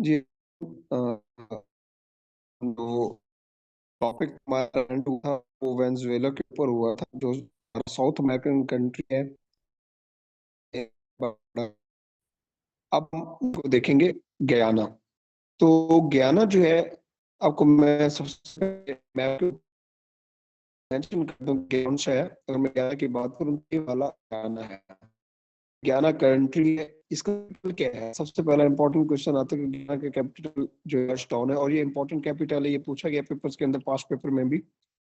जी। जो टॉपिक हमारा करंट हुआ था वो वेनेजुएला के ऊपर हुआ था, जो साउथ अमेरिकन कंट्री है। एक बड़ा- अब हम उसको देखेंगे गयाना। तो गयाना जो है, आपको मैं सबसे पहले मैप मेंशन कर दूं कि कौन सा है। अगर मैं गयाना की बात करूं तो ये वाला गयाना है। गयाना कंट्री है। इसका कैपिटल क्या है? सबसे पहला इंपॉर्टेंट क्वेश्चन आता है कि गयाना का कैपिटल जो है टाउन है, और ये इंपॉर्टेंट कैपिटल है, ये पूछा गया पेपर्स के अंदर, पास्ट पेपर में भी।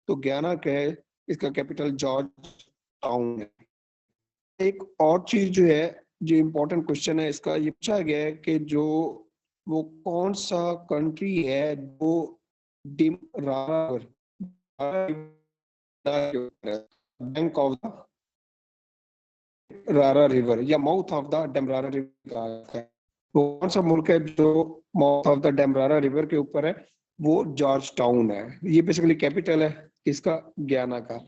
तो गयाना का है, इसका कैपिटल जॉर्ज टाउन है। एक और चीज जो है, जो इम्पोर्टेंट क्वेश्चन है इसका, ये पूछा गया है कि जो वो कौन सा कंट्री है जो डिम बैंक ऑफ द रारा रिवर या माउथ ऑफ द डेमरारा रिवर है। वो कौन सा मुल्क है जो माउथ ऑफ द डेमरारा रिवर के ऊपर है? वो जॉर्ज टाउन है। ये बेसिकली कैपिटल है इसका, गयाना का।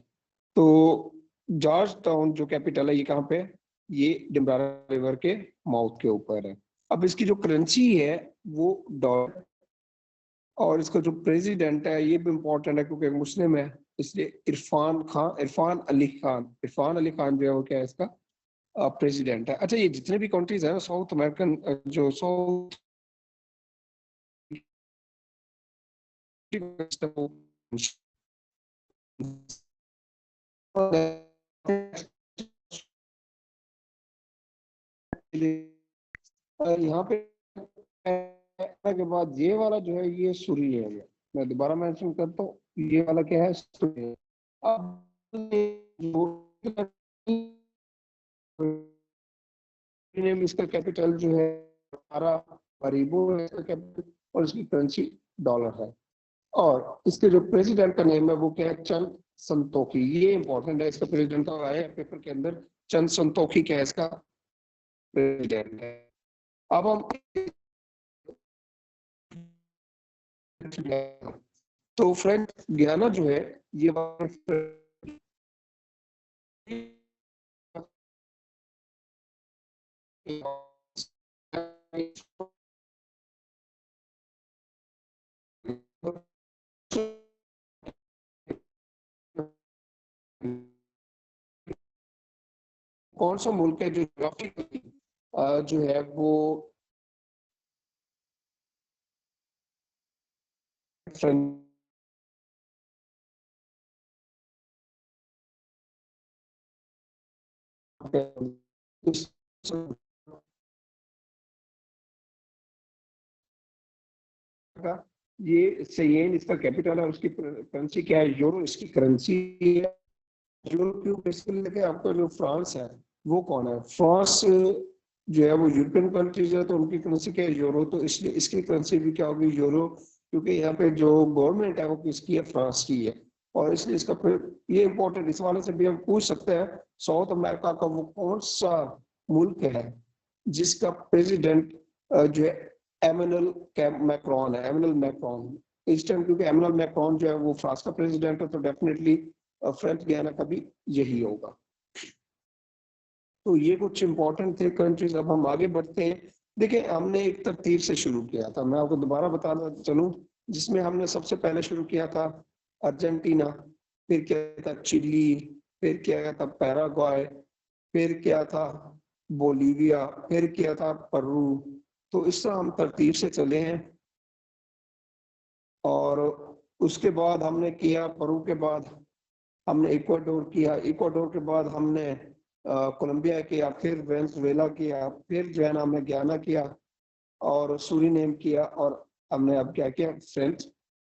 तो जॉर्ज टाउन जो कैपिटल है, ये कहाँ पे है? ये डिम्बारा रिवर के माउथ के ऊपर है। अब इसकी जो करेंसी है वो डॉलर, और इसका जो प्रेसिडेंट है ये भी इम्पोर्टेंट है क्योंकि मुस्लिम है, इसलिए इरफान अली खान जो है वो क्या है इसका प्रेसिडेंट है। अच्छा, ये जितने भी कंट्रीज है ना साउथ अमेरिकन, जो साउथ यहाँ पे के बाद ये वाला जो है ये सूरी है। मैं दोबारा मेंशन करता हूँ, ये वाला क्या है? सूरी है। अब नेम इसका कैपिटल जो है हमारा परिबो है इसका कैपिटल, और इसकी करेंसी डॉलर है। और इसके जो प्रेसिडेंट का नेम है वो क्या है? चंद संतोखी। ये इंपॉर्टेंट है, इसका प्रेसिडेंट का आया है पेपर के अंदर। चंद संतोखी क्या है इसका प्रेसिडेंट है। अब हम तो फ्रेंड गयाना जो है ये कौन सा मुल्क है जो जो है वो ये सयेन इसका कैपिटल है, उसकी करेंसी क्या है? यूरो इसकी करेंसी है। यूरो बेसिकली लेके आपका जो फ्रांस है वो कौन है? फ्रांस जो है वो यूरोपियन कंट्रीज है, तो उनकी करेंसी क्या है? यूरो। तो इसलिए इसकी करेंसी भी क्या होगी? यूरो, क्योंकि यहाँ पे जो गवर्नमेंट है वो किसकी है? फ्रांस की है। और इसलिए इसका फिर ये इंपॉर्टेंट, इस वाले से भी हम पूछ सकते हैं, साउथ अमेरिका का वो कौन सा मुल्क है जिसका प्रेसिडेंट जो है एमेनुअल मैक्रॉन है? एमेनुअल मैक्रॉन इस टाइम, क्योंकि एमेनुअल मैक्रॉन जो है वो फ्रांस का प्रेसिडेंट है, तो डेफिनेटली फ्रेंच गयाना का भी यही होगा। तो ये कुछ इंपॉर्टेंट थे कंट्रीज। अब हम आगे बढ़ते हैं। देखिए, हमने एक तरतीब से शुरू किया था, मैं आपको दोबारा बताना चलूं, जिसमें हमने सबसे पहले शुरू किया था अर्जेंटीना, फिर क्या था चिली, फिर क्या था पैराग्वाय, फिर क्या था बोलीविया, फिर क्या था पेरू। तो इस तरह हम तरतीब से चले हैं। और उसके बाद हमने किया पेरू के बाद हमने इक्वाडोर किया, इक्वाडोर के बाद हमने कोलंबिया किया, फिर वेनेजुएला किया, फिर जो है ना हमने गयाना किया और सूरीनेम किया, और हमने अब क्या किया? फ्रेंच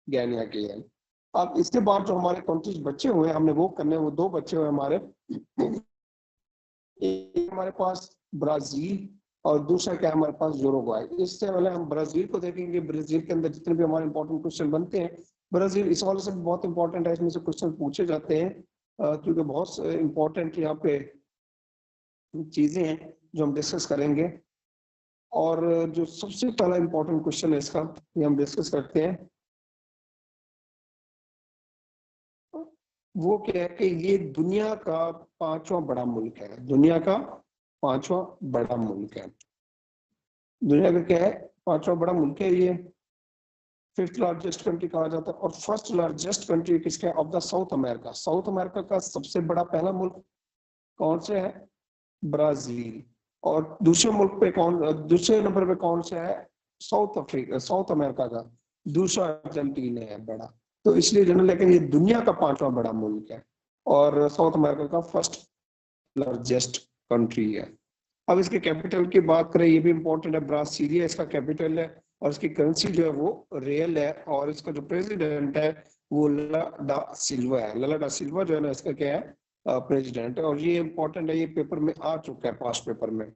गयाना किया। अब इसके बाद जो हमारे कंट्रीज बचे हुए हैं हमने वो करने, वो दो बचे हुए हमारे। एक हमारे पास ब्राजील, और दूसरा क्या है हमारे पास? यूरुग्वाई। इससे पहले हम ब्राजील को देखेंगे। ब्राजील के अंदर जितने भी हमारे इंपॉर्टेंट क्वेश्चन बनते हैं, ब्राजील इस वाले से भी बहुत इंपॉर्टेंट है, इसमें से क्वेश्चन पूछे जाते हैं क्योंकि बहुत इंपॉर्टेंट यहाँ पे चीजें हैं जो हम डिस्कस करेंगे। और जो सबसे पहला इंपॉर्टेंट क्वेश्चन है इसका, ये हम डिस्कस करते हैं। वो क्या है कि ये दुनिया का पांचवा बड़ा मुल्क है। दुनिया का पांचवा बड़ा मुल्क है। दुनिया का क्या है? पांचवा बड़ा मुल्क है ये, फिफ्थ लार्जेस्ट कंट्री कहा जाता है। और फर्स्ट लार्जेस्ट कंट्री किसका है? Of the south America. South America का सबसे बड़ा पहला मुल्क कौन सा है? ब्राजील। और दूसरे मुल्क पे कौन, दूसरे नंबर पे कौन सा है? साउथ अफ्रीका, साउथ अमेरिका का दूसरा अर्जेंटीना है बड़ा। तो इसलिए जनरल, लेकिन ये दुनिया का पांचवा बड़ा मुल्क है और साउथ अमेरिका का फर्स्ट लार्जेस्ट कंट्री है। अब इसके कैपिटल की बात करें, ये भी इंपॉर्टेंट है। ब्रासीलिया इसका कैपिटल है और इसकी करेंसी जो है वो रियल है। और इसका जो प्रेसिडेंट है वो लला डा सिल्वा है। लला डा सिल्वा जो है ना, इसका क्या है? प्रेसिडेंट है। और ये इंपॉर्टेंट है, ये पेपर में आ चुका है, पास्ट पेपर में।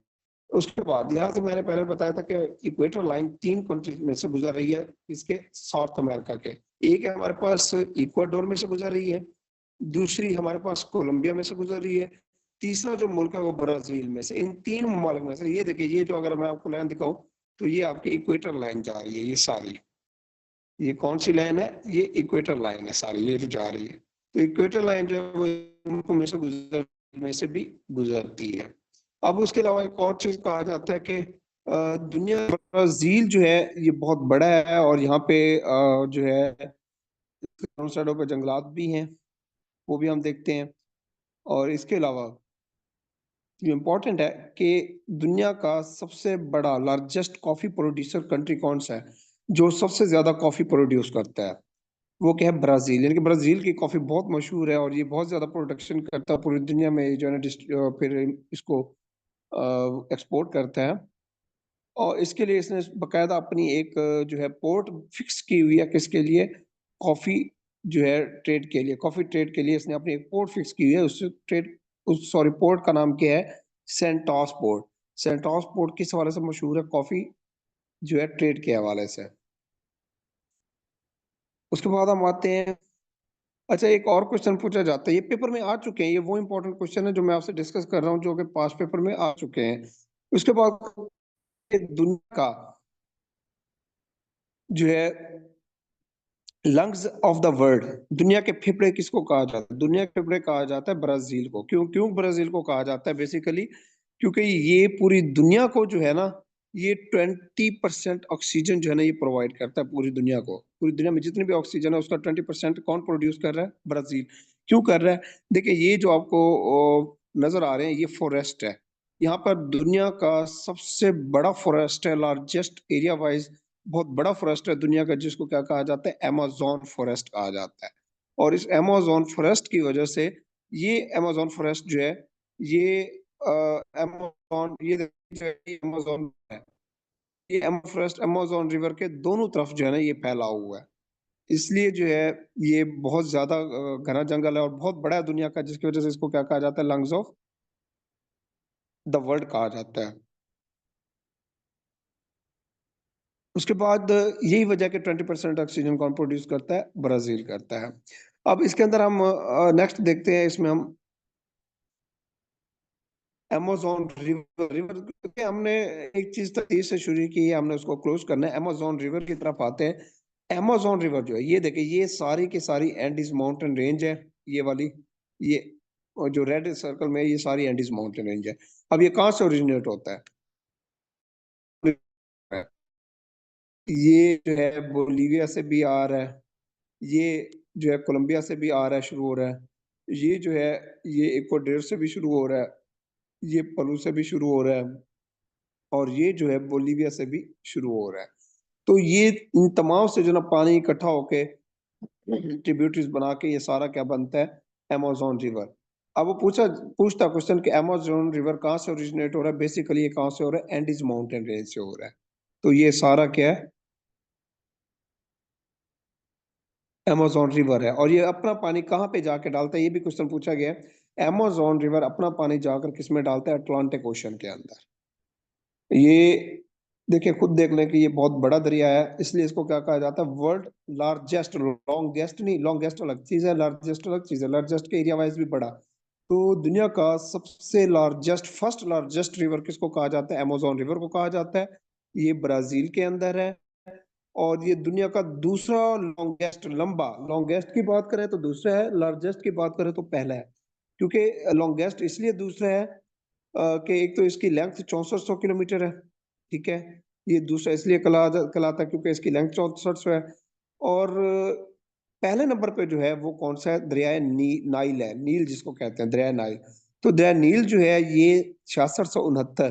उसके बाद यहाँ से मैंने पहले बताया था कि इक्वेटर लाइन तीन कंट्रीज में से गुजर रही है, इसके साउथ अमेरिका के। एक है हमारे पास इक्वाडोर में से गुजर रही है, दूसरी हमारे पास कोलंबिया में से गुजर रही है, तीसरा जो मुल्क है वो ब्राजील में से। इन तीन ममालिक में से ये देखिए, ये जो अगर मैं आपको लाइन दिखाऊं तो ये आपकी इक्वेटर लाइन जा रही है, ये सारी। ये कौन सी लाइन है? ये इक्वेटर लाइन है सारी, ये जो जा रही है। तो इक्वेटर लाइन जो है वो मुल्कों में से गुजर में से भी गुजरती है। अब उसके अलावा एक और चीज कहा जाता है कि दुनिया, ब्राजील जो है ये बहुत बड़ा है और यहाँ पे जो है साइडों पे जंगलात भी हैं, वो भी हम देखते हैं। और इसके अलावा ये इम्पोर्टेंट है कि दुनिया का सबसे बड़ा लार्जेस्ट कॉफी प्रोड्यूसर कंट्री कौन सा है, जो सबसे ज्यादा कॉफी प्रोड्यूस करता है? वो क्या है? ब्राजील। यानी कि ब्राजील की कॉफी बहुत मशहूर है और ये बहुत ज्यादा प्रोडक्शन करता है पूरी दुनिया में, जो है ना फिर इसको एक्सपोर्ट करता है। और इसके लिए इसने बकायदा अपनी एक जो है पोर्ट फिक्स की हुई है। किसके लिए? कॉफी जो है ट्रेड के लिए, कॉफी ट्रेड के लिए इसने अपनी एक पोर्ट फिक्स की हुई है। उस ट्रेड, उस सॉरी पोर्ट का नाम क्या है? CentOS port. सेंटोस पोर्ट किस हवाले से मशहूर है? कॉफी जो है ट्रेड के हवाले से। उसके बाद हम आते हैं, अच्छा एक और क्वेश्चन पूछा जाता है, ये पेपर में आ चुके हैं, ये वो इंपॉर्टेंट क्वेश्चन है जो मैं आपसे डिस्कस कर रहा हूँ, जो कि पास पेपर में आ चुके हैं। उसके बाद दुनिया का जो है लंग्स ऑफ द वर्ल्ड, दुनिया के फेफड़े किसको कहा जाता है? दुनिया के फेफड़े कहा जाता है ब्राजील को। क्यों क्यों ब्राजील को कहा जाता है? बेसिकली क्योंकि ये पूरी दुनिया को जो है ना, ये 20% ऑक्सीजन जो है ना ये प्रोवाइड करता है पूरी दुनिया को। पूरी दुनिया में जितनी भी ऑक्सीजन है उसका 20% कौन प्रोड्यूस कर रहा है? ब्राजील। क्यों कर रहा है? देखिए ये जो आपको नजर आ रहे हैं, ये फॉरेस्ट है। यहाँ पर दुनिया का सबसे बड़ा फॉरेस्ट है, लार्जेस्ट एरिया वाइज बहुत बड़ा फॉरेस्ट है दुनिया का, जिसको क्या कहा जाता है? अमेज़न फॉरेस्ट कहा जाता है। और इस अमेज़न फॉरेस्ट की वजह से, ये अमेज़न फॉरेस्ट जो है, ये अमेज़न, ये जो है ये अमेज़न है, ये फॉरेस्ट अमेज़न रिवर के दोनों तरफ जो है ना ये फैला हुआ है। इसलिए जो है ये बहुत ज्यादा घना जंगल है और बहुत बड़ा है दुनिया का, जिसकी वजह से इसको क्या कहा जाता है? लंग्स ऑफ द वर्ल्ड कहा जाता है। उसके बाद यही वजह कि 20% ऑक्सीजन कौन प्रोड्यूस करता है? ब्राजील करता है। अब इसके अंदर हम नेक्स्ट देखते हैं, इसमें हम अमेज़न रिवर, के हमने एक चीज तहदीद से शुरू की है, हमने उसको क्लोज करना है। अमेज़न रिवर की तरफ आते हैं। अमेज़न रिवर जो है, ये देखिए ये सारी की सारी एंडीज माउंटेन रेंज है, ये वाली, ये और जो रेड सर्कल में है, ये सारी एंडीज माउंटेन रेंज है। अब ये कहाँ से ओरिजिनेट होता है? ये जो है बोलीविया से भी आ रहा है, ये जो है कोलंबिया से भी आ रहा है, शुरू हो रहा है। ये जो है ये इक्वाडोर से भी शुरू हो रहा है, ये पेरू से भी शुरू हो रहा है, और ये जो है बोलीविया से भी शुरू हो रहा है। तो ये इन तमाम से जो ना पानी इकट्ठा होके ट्रिब्यूटरीज बना के ये सारा क्या बनता है? Amazon river. अब वो पूछता क्वेश्चन कि अमेज़न रिवर कहाँ से ओरिजिनेट हो रहा है? बेसिकली ये कहाँ से हो रहा है? एंडीज माउंटेन रेंज से हो रहा है। तो ये सारा क्या है? अमेज़न रिवर है। और ये अपना पानी कहाँ पे जाके डालता है? ये भी क्वेश्चन पूछा गया है। अमेज़न रिवर अपना पानी जाकर किसमें डालता है? अटलांटिक ओशन के अंदर। ये देखिए, खुद देख लें कि ये बहुत बड़ा दरिया है, इसलिए इसको क्या कहा जाता है? वर्ल्ड लार्जेस्ट, लॉन्गेस्ट नहीं, लॉन्गेस्ट अलग चीज है, लार्जेस्ट अलग चीज है। लार्जेस्ट के एरिया वाइज भी बड़ा। तो दुनिया का सबसे लार्जेस्ट, फर्स्ट लार्जेस्ट रिवर किसको कहा जाता है? अमेज़न रिवर को कहा जाता है। ये ब्राजील के अंदर है। और ये दुनिया का दूसरा लॉन्गेस्ट, लंबा, लॉन्गेस्ट की बात करें तो दूसरा है, लार्जेस्ट की बात करें तो पहला है। क्योंकि लॉन्गेस्ट इसलिए दूसरा है कि एक तो इसकी लेंथ 6400 किलोमीटर है, ठीक है। ये दूसरा इसलिए कहलाता है क्योंकि इसकी लेंथ 6400 है। और पहले नंबर पे जो है वो कौन सा है, दरिया नाइल है, नील जिसको कहते हैं, दरिया नाइल। तो दरिया नील जो है ये 6669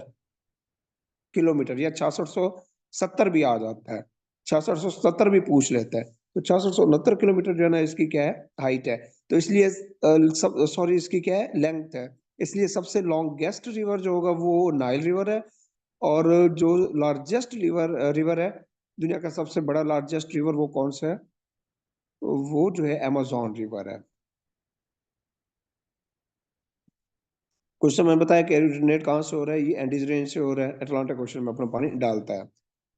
किलोमीटर या 6670 भी आ जाता है, 6670 भी पूछ लेता है। तो 6669 किलोमीटर जो है ना इसकी क्या है, हाइट है। तो इसलिए सब सॉरी इसकी क्या है, लेंथ है। इसलिए सबसे लॉन्गेस्ट रिवर जो होगा वो नाइल रिवर है। और जो लार्जेस्ट रिवर रिवर है, दुनिया का सबसे बड़ा लार्जेस्ट रिवर वो कौन सा है, वो जो है अमेजोन रिवर है। क्वेश्चन मैंने बताया कि ओरिजिनेट कहाँ से हो रहा है, ये एंडीज रेंज से हो रहा है, अटलांटिक ओशन में अपना पानी डालता है।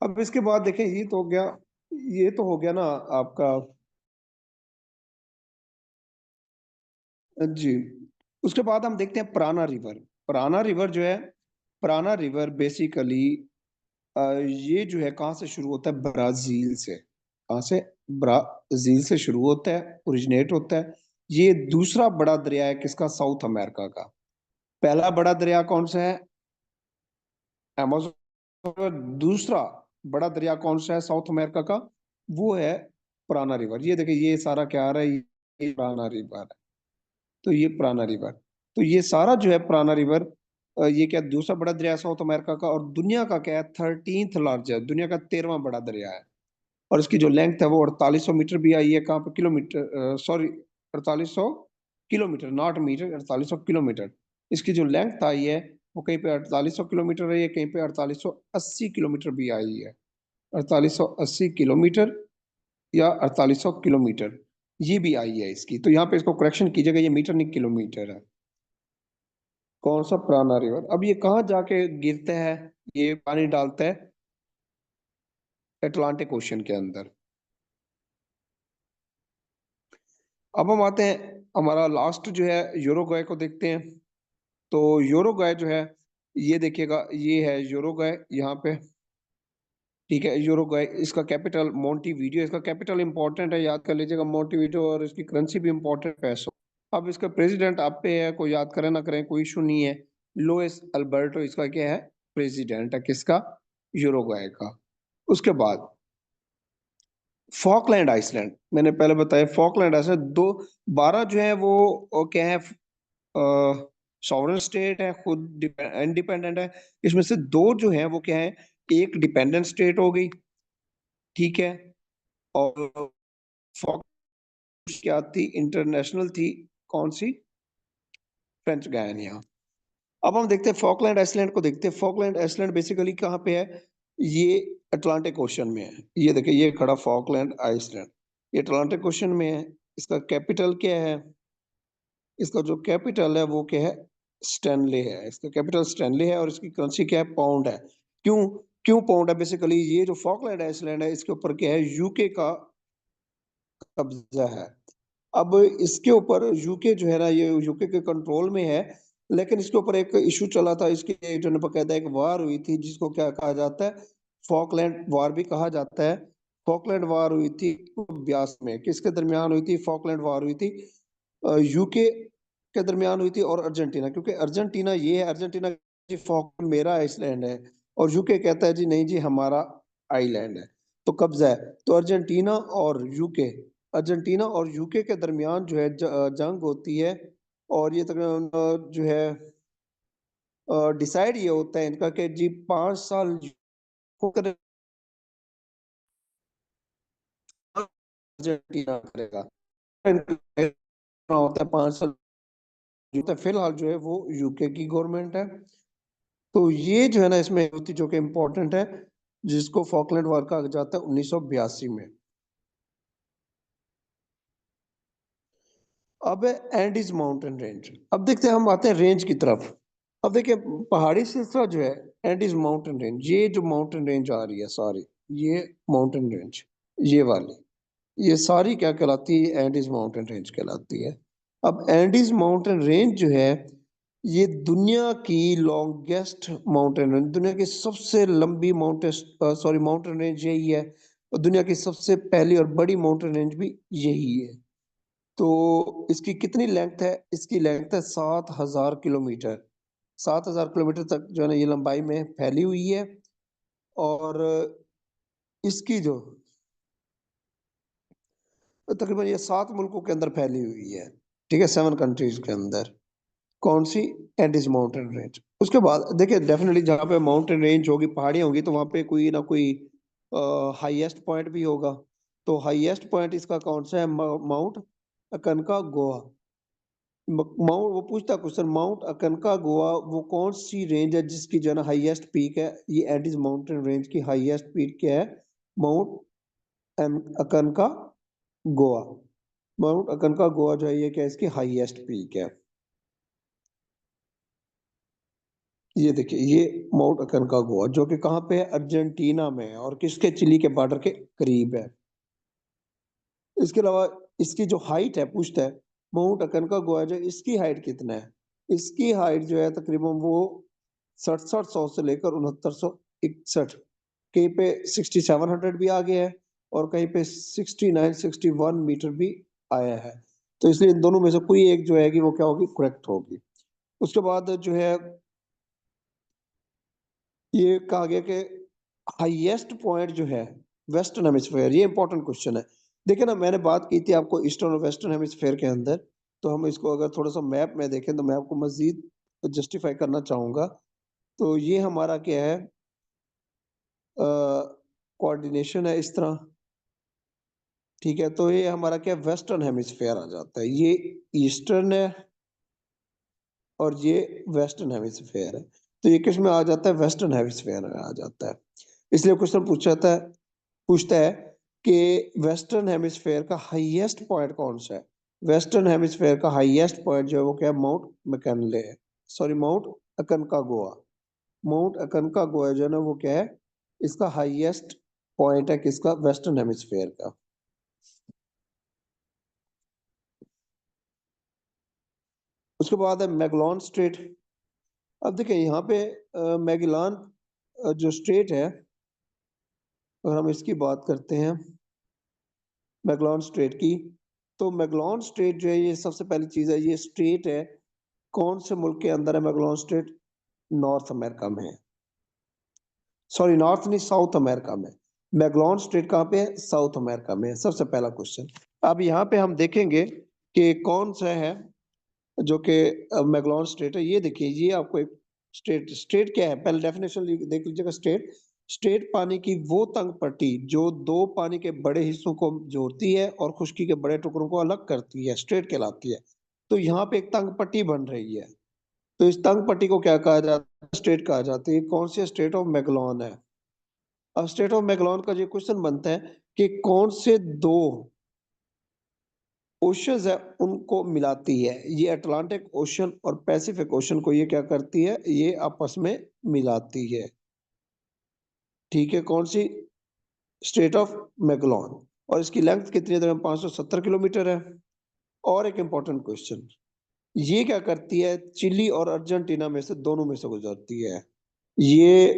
अब इसके बाद देखें, ये तो हो गया, ये तो हो गया ना आपका जी। उसके बाद हम देखते हैं प्राना रिवर। प्राना रिवर जो है, प्राना रिवर बेसिकली ये जो है कहाँ से शुरू होता है, ब्राजील से। कहाँ से, ब्राजील से शुरू होता है, ओरिजिनेट होता है। ये दूसरा बड़ा दरिया है किसका, साउथ अमेरिका का। पहला बड़ा दरिया कौन सा है, अमेज़न। दूसरा बड़ा दरिया कौन सा है साउथ अमेरिका का, वो है प्राना रिवर। ये देखिए ये सारा क्या आ रहा है, ये प्राना रिवर है। तो ये प्राना रिवर, तो ये सारा जो है प्राना रिवर, ये क्या दूसरा बड़ा दरिया है साउथ अमेरिका का, और दुनिया का क्या है, 13th लार्जेस्ट, दुनिया का 13वां बड़ा दरिया है। और इसकी जो लेंथ है वो 4800 मीटर भी आई है, कहाँ पे, kilometre, sorry 4800 kilometre, not metre, 4800 kilometre. इसकी जो लेंथ आई है वो कहीं पे 4800 किलोमीटर है, कहीं पे 4880 किलोमीटर भी आई है। 4880 किलोमीटर या 4800 किलोमीटर, ये भी आई है इसकी। तो यहाँ पे इसको करेक्शन कीजिएगा, ये मीटर नहीं किलोमीटर है। कौन सा, प्राना रिवर। अब ये कहाँ जाके गिरता है, ये पानी डालता है अटलांटिक ओशन के अंदर। अब हम आते हैं, हमारा लास्ट जो है यूरुग्वे को देखते हैं। तो यूरुग्वे जो है, ये देखिएगा ये है यूरुग्वे यहाँ पे, ठीक है। यूरुग्वे, इसका कैपिटल मोंटीवीडियो, इसका कैपिटल इंपॉर्टेंट है, याद कर लीजिएगा मोंटीवीडियो, और इसकी करेंसी भी इंपॉर्टेंट पैसो। अब इसका प्रेसिडेंट आप पे है, कोई याद करें ना करें कोई इशू नहीं है। लुइस अल्बर्टो इसका क्या है, प्रेसिडेंट है किसका, यूरुग्वे का। उसके बाद फॉकलैंड आइसलैंड, मैंने पहले बताया फॉकलैंड आइसलैंड दो, 12 जो है वो क्या है, सॉवरेन स्टेट है, खुद इंडिपेंडेंट है। इसमें से दो जो है वो क्या है, एक डिपेंडेंट स्टेट हो गई, ठीक है। और फॉकलैंड क्या थी, इंटरनेशनल थी, कौन सी, फ्रेंच गयाना। अब हम देखते हैं फॉकलैंड आइसलैंड को, देखते हैं फॉकलैंड आइसलैंड बेसिकली कहाँ पे है, ये अटलांटिक ओशन में है। ये देखिए ये खड़ा फॉकलैंड आइसलैंड, ये अटलांटिक ओशन में है। इसका कैपिटल क्या है, इसका जो कैपिटल है वो क्या है, स्टैनले है। इसका कैपिटल स्टैनले है, और इसकी करेंसी क्या है, पाउंड है। क्यों, क्यों पाउंड है, बेसिकली ये जो फॉकलैंड आइसलैंड है इसके ऊपर क्या है, यूके का कब्जा है। अब इसके ऊपर यूके जो है ना, ये यूके के कंट्रोल में है। लेकिन इसके ऊपर एक इशू चला था, इसके जो बकायदा एक वार हुई थी, जिसको क्या कहा जाता है, फॉकलैंड वार भी कहा जाता है। फॉकलैंड वार हुई थी 1982 में, किसके दरमियान हुई थी, फॉकलैंड वार हुई थी यूके के दरमियान हुई थी और अर्जेंटीना। क्योंकि अर्जेंटीना ये है, अर्जेंटीना जी फॉकलैंड मेरा आइसलैंड है, और यूके कहता है जी नहीं जी हमारा आइलैंड है, तो कब्जा है। तो अर्जेंटीना और यूके, अर्जेंटीना और यूके के दरमियान जो है जंग होती है। और ये तकरीबन जो है डिसाइड ये होता है इनका कि जी 5 साल अर्जेंटीना करेगा, इनका होता है 5 साल, तो फिलहाल जो है वो यूके की गवर्नमेंट है। तो ये जो है ना इसमें होती जो कि इम्पोर्टेंट है, जिसको फॉकलैंड वार कहा जाता है 1982 में। अब है एंडीज माउंटेन रेंज। अब देखते हैं, हम आते हैं रेंज की तरफ। अब देखिए पहाड़ी सिलसिला जो है, एंडीज माउंटेन रेंज, ये जो माउंटेन रेंज आ रही है सारी, ये माउंटेन रेंज, ये वाली, ये सारी क्या कहलाती है, एंडीज माउंटेन रेंज कहलाती है। अब एंडीज माउंटेन रेंज जो है, ये दुनिया की लॉन्गेस्ट माउंटेन रेंज, दुनिया की सबसे लंबी माउंटेन, सॉरी माउंटेन रेंज यही है। और दुनिया की सबसे पहली और बड़ी माउंटेन रेंज भी यही है। तो इसकी कितनी लेंथ है, इसकी लेंथ है 7000 किलोमीटर। 7000 किलोमीटर तक जो है ना ये लंबाई में फैली हुई है। और इसकी जो तकरीबन ये 7 मुल्कों के अंदर फैली हुई है, ठीक है, 7 कंट्रीज के अंदर। कौन सी? Andes mountain range. उसके बाद देखिए डेफिनेटली जहाँ पे माउंटेन रेंज होगी, पहाड़ियाँ होंगी, तो वहाँ पे कोई ना कोई हाईएस्ट पॉइंट भी होगा। तो हाईएस्ट पॉइंट इसका कौन सा है? माउंट अकनका गोवा। माउंट, वो पूछता क्वेश्चन, माउंट अकनका गोवा वो कौन सी रेंज है जिसकी जो है ना हाईएस्ट पीक है? ये एंडीज माउंटेन रेंज की हाईएस्ट पीक क्या है? माउंट अकनका गोवा। माउंट अकनका गोवा जो है ये क्या है? इसकी हाईएस्ट पीक है। ये देखिए, ये माउंट अकनकागुआ जो कि कहाँ पे है? अर्जेंटीना में है, और किसके? चिली के बॉर्डर के करीब है। इसके अलावा इसकी जो हाइट है, पूछता है माउंट अकनकागुआ जो इसकी हाइट कितना है? इसकी हाइट जो है तकरीबन वो 6700 से लेकर 6961, कहीं पे 6700 भी आ गया है, और कहीं पे 6961 मीटर भी आया है। तो इसलिए इन दोनों में से कोई एक जो है कि वो क्या होगी? करेक्ट होगी। उसके बाद जो है ये कहा गया कि हाईएस्ट पॉइंट जो है वेस्टर्न हेमिस्फेयर, ये इंपॉर्टेंट क्वेश्चन है। देखिए ना, मैंने बात की थी आपको ईस्टर्न और वेस्टर्न हेमिस्फेयर के अंदर, तो हम इसको अगर थोड़ा सा मैप में देखें तो मैं आपको मजीद जस्टिफाई करना चाहूंगा। तो ये हमारा क्या है? कोऑर्डिनेशन है इस तरह, ठीक है। तो ये हमारा क्या? वेस्टर्न हेमिस्फेयर आ जाता है। ये ईस्टर्न है और ये वेस्टर्न हेमिस्फेयर है। तो ये किस में आ जाता है? वेस्टर्न हेमिस्फेयर में आ जाता है। इसलिए क्वेश्चन पूछता है कि वेस्टर्न हेमिस्फेयर का हाईएस्ट पॉइंट कौन सा है? वेस्टर्न हेमिस्फेयर का हाईएस्ट पॉइंट जो है वो क्या है? माउंट मैकनले है, सॉरी माउंट अकनकागुआ। माउंट अकनकागुआ जो है ना वो क्या है? इसका हाईएस्ट पॉइंट है किसका? वेस्टर्न हेमिस्फेयर का। उसके बाद है मैगलोन स्ट्रेट। अब देखिए यहाँ पे मैगेलान जो स्ट्रेट है, अगर हम इसकी बात करते हैं मैगलोन स्ट्रेट की, तो मैगलोन स्ट्रेट जो है ये सबसे पहली चीज है, ये स्ट्रेट है कौन से मुल्क के अंदर है? मैगलोन स्ट्रेट नॉर्थ अमेरिका में है, सॉरी नॉर्थ नहीं, साउथ अमेरिका में। मैगलोन स्ट्रेट कहाँ पे है? साउथ अमेरिका में है। सबसे पहला क्वेश्चन। अब यहाँ पे हम देखेंगे कि कौन सा है जो कि मैगलोन स्ट्रेट है। ये देखिए, ये आपको एक स्ट्रेट क्या है? पहले डेफिनेशन देख लीजिएगा। स्ट्रेट पानी की वो तंग पट्टी जो दो पानी के बड़े हिस्सों को जोड़ती है और खुश्की के बड़े टुकड़ों को अलग करती है, स्ट्रेट कहलाती है। तो यहाँ पे एक तंग पट्टी बन रही है, तो इस तंग पट्टी को क्या कहा जाता है? स्ट्रेट कहा जाता है। ये कौन सी स्टेट ऑफ मैगलोन है? अब स्टेट ऑफ मैगलोन का जो क्वेश्चन बनता है कि कौन से दो ओशंस है उनको मिलाती है? ये अटलांटिक ओशन और पैसिफिक ओशन को ये क्या करती है? ये आपस में मिलाती है, ठीक है। कौन सी? State of मैगलोन। और इसकी लेंथ कितनी है? 570 किलोमीटर है। और एक इंपॉर्टेंट क्वेश्चन, ये क्या करती है? चिली और अर्जेंटीना में से दोनों में से गुजरती है। ये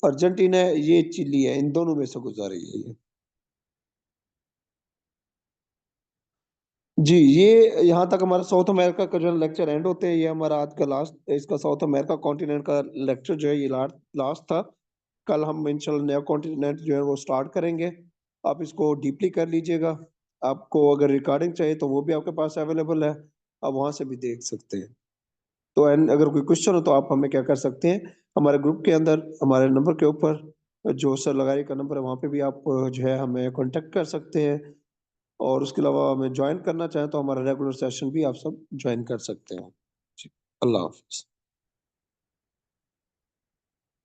अर्जेंटीना है, ये चिली है, इन दोनों में से गुजर रही है ये। जी, ये यहाँ तक हमारा साउथ अमेरिका का जो लेक्चर एंड होते हैं। ये हमारा आज का लास्ट, इसका साउथ अमेरिका कॉन्टिनेंट का लेक्चर जो है ये लास्ट था। कल हम इंशाल्लाह नया कॉन्टिनेंट जो है वो स्टार्ट करेंगे। आप इसको डीपली कर लीजिएगा। आपको अगर रिकॉर्डिंग चाहिए तो वो भी आपके पास अवेलेबल है, आप वहां से भी देख सकते हैं। तो एंड अगर कोई क्वेश्चन हो तो आप हमें क्या कर सकते हैं? हमारे ग्रुप के अंदर हमारे नंबर के ऊपर जो सर लगारी का नंबर है वहाँ पे भी आप जो है हमें कांटेक्ट कर सकते हैं। और उसके अलावा हमें ज्वाइन करना चाहें तो हमारा रेगुलर सेशन भी आप सब ज्वाइन कर सकते हैं। जी, अल्लाह हाफिज।